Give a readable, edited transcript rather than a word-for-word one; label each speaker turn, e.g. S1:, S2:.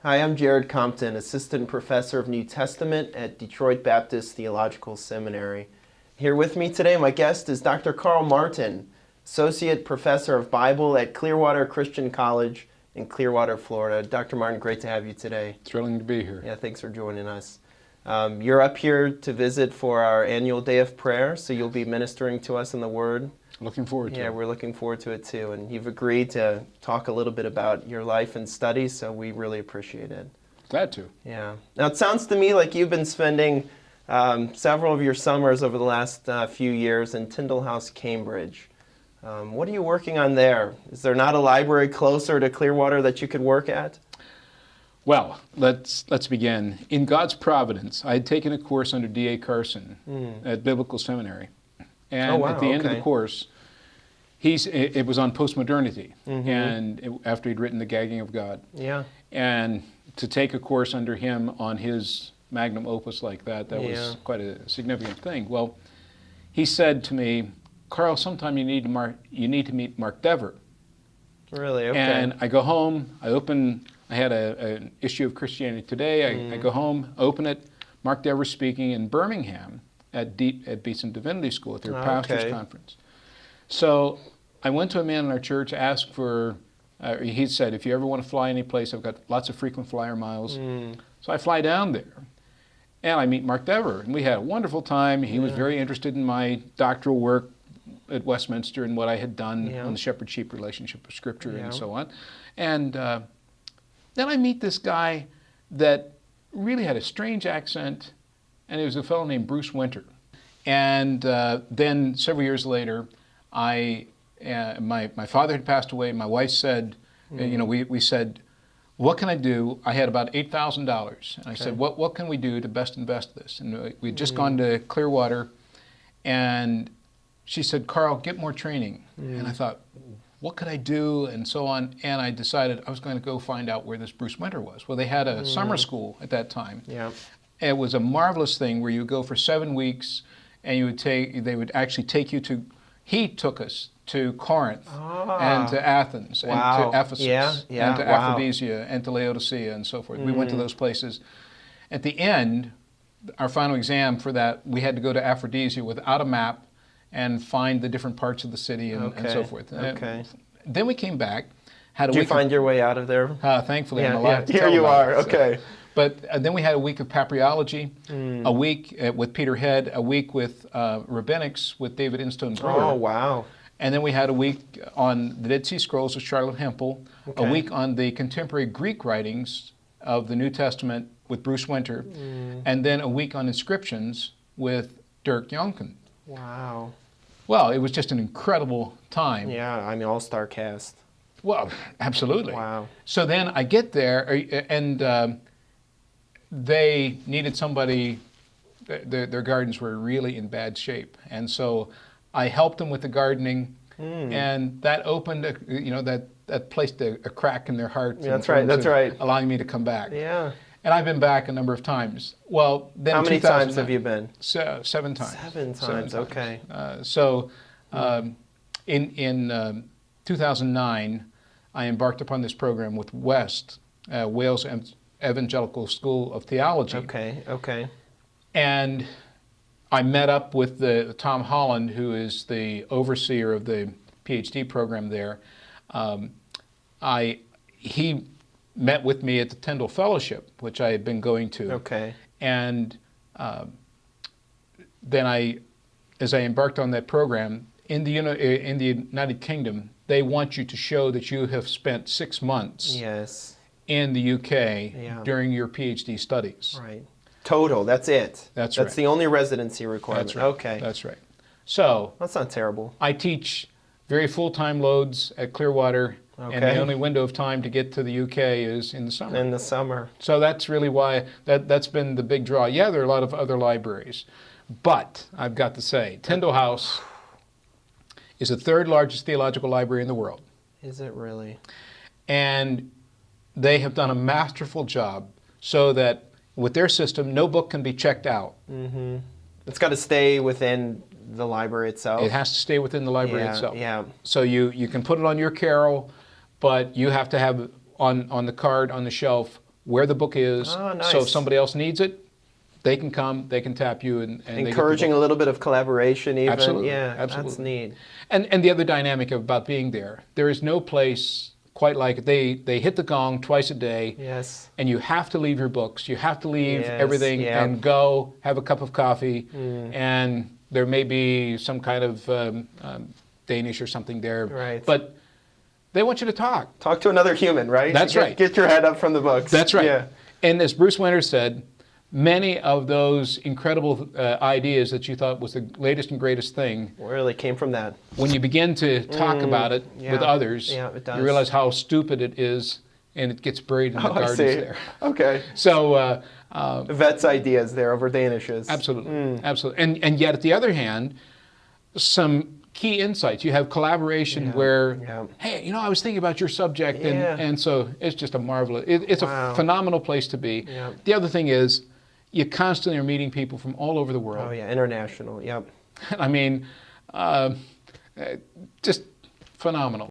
S1: Hi, I'm Jared Compton, Assistant Professor of New Testament at Detroit Baptist Theological Seminary. Here with me today, my guest is Dr. Carl Martin, Associate Professor of Bible at Clearwater Christian College in Clearwater, Florida. Dr. Martin, great to have you today.
S2: Thrilling to be here.
S1: Yeah, thanks for joining us. You're up here to visit for our annual Day of Prayer, so you'll be ministering to us in the Word.
S2: Looking forward to it.
S1: Yeah, we're looking forward to it too. And you've agreed to talk a little bit about your life and studies, so we really appreciate it.
S2: Glad to.
S1: Yeah. Now, it sounds to me like you've been spending several of your summers over the last few years in Tyndale House, Cambridge. What are you working on there? Is there not a library closer to Clearwater that you could work at?
S2: Well, let's begin. In God's providence, I had taken a course under D.A. Carson at Biblical Seminary. And at the end of the course, it was on postmodernity, and after he'd written The Gagging of God. Yeah. And to take a course under him on his magnum opus like that was quite a significant thing. Well, he said to me, Carl, sometime you need to meet Mark Dever.
S1: Really? Okay.
S2: And I go home, I had an issue of Christianity Today, I go home, open it, Mark Dever speaking in Birmingham at Beeson Divinity School at their pastor's conference. So I went to a man in our church, asked for, he said, if you ever want to fly any place, I've got lots of frequent flyer miles. So I fly down there, and I meet Mark Dever, and we had a wonderful time. He was very interested in my doctoral work at Westminster and what I had done on the shepherd-sheep relationship of Scripture and so on. And then I meet this guy that really had a strange accent, and it was a fellow named Bruce Winter. And then several years later, my father had passed away. My wife said, we said, what can I do? I had about $8,000. And I said, what can we do to best invest this? And we'd just gone to Clearwater, and she said, Carl, get more training. And I thought, what could I do? And so on. And I decided I was going to go find out where this Bruce Winter was. Well, they had a summer school at that time. Yeah. It was a marvelous thing where you go for 7 weeks, and they would actually take you to, he took us to Corinth and to Athens and to Ephesus and to Aphrodisia and to Laodicea and so forth. We went to those places. At the end, our final exam for that, we had to go to Aphrodisia without a map and find the different parts of the city and so forth. Then we came back.
S1: Did you find your way out of there?
S2: Thankfully, I'm alive to
S1: Here
S2: tell
S1: you
S2: about
S1: are,
S2: it,
S1: okay.
S2: But then we had a week of papyrology, a week with Peter Head, a week with rabbinics with David Instone Brewer.
S1: Oh, wow.
S2: And then we had a week on the Dead Sea Scrolls with Charlotte Hempel, a week on the contemporary Greek writings of the New Testament with Bruce Winter, and then a week on inscriptions with Dirk Jonken.
S1: Wow.
S2: Well, it was just an incredible time.
S1: Yeah, I mean, all-star cast.
S2: Well, absolutely.
S1: Wow.
S2: So then I get there, and they needed somebody, their gardens were really in bad shape. And so I helped them with the gardening, and that opened, that placed a crack in their heart.
S1: Yeah, that's right.
S2: Allowing me to come back.
S1: Yeah.
S2: And I've been back a number of times. Well, then
S1: how many times have you been?
S2: 7 times.
S1: 7 times, okay.
S2: In 2009, I embarked upon this program with West, Wales Evangelical School of Theology.
S1: Okay.
S2: And I met up with Tom Holland, who is the overseer of the PhD program there. He met with me at the Tyndale Fellowship, which I had been going to. Okay. And then as I embarked on that program, in the United Kingdom, they want you to show that you have spent 6 months in the UK during your PhD studies. Right.
S1: Total, that's it.
S2: That's right.
S1: That's the only residency requirement.
S2: That's right.
S1: Okay.
S2: That's right. So
S1: that's not terrible.
S2: I teach very full-time loads at Clearwater, and the only window of time to get to the UK is in the summer.
S1: In the summer.
S2: So that's really why that's been the big draw. Yeah, there are a lot of other libraries, but I've got to say, Tyndale House is the 3rd largest theological library in the world.
S1: Is it really?
S2: And they have done a masterful job so that with their system, no book can be checked out.
S1: It's got to stay within the library itself.
S2: It has to stay within the library itself.
S1: Yeah.
S2: So you can put it on your carrel, but you have to have on the card on the shelf where the book is.
S1: Oh, nice.
S2: So if somebody else needs it, they can come, they can tap you, and
S1: encouraging a little bit of collaboration even.
S2: Absolutely.
S1: Yeah,
S2: Absolutely.
S1: That's neat.
S2: And the other dynamic about being there is no place quite like it. They hit the gong twice a day.
S1: Yes.
S2: And you have to leave your books. You have to leave
S1: Yes,
S2: everything
S1: yeah.
S2: and go have a cup of coffee. And there may be some kind of Danish or something there.
S1: Right.
S2: But they want you to talk.
S1: Talk to another human, right?
S2: That's right.
S1: Get your head up from the books.
S2: That's right.
S1: Yeah.
S2: And as Bruce Winters said, many of those incredible ideas that you thought was the latest and greatest thing
S1: really came from that.
S2: When you begin to talk about it with others,
S1: it
S2: you realize how stupid it is, and it gets buried in the gardens there.
S1: Okay.
S2: So
S1: Vet's ideas there over Danish's.
S2: Absolutely, absolutely. And yet, at the other hand, some key insights. You have collaboration where, hey, I was thinking about your subject, and so it's just a marvelous. It's a phenomenal place to be.
S1: Yeah.
S2: The other thing is, you constantly are meeting people from all over the world.
S1: Oh yeah, international. Yep.
S2: I mean, just phenomenal.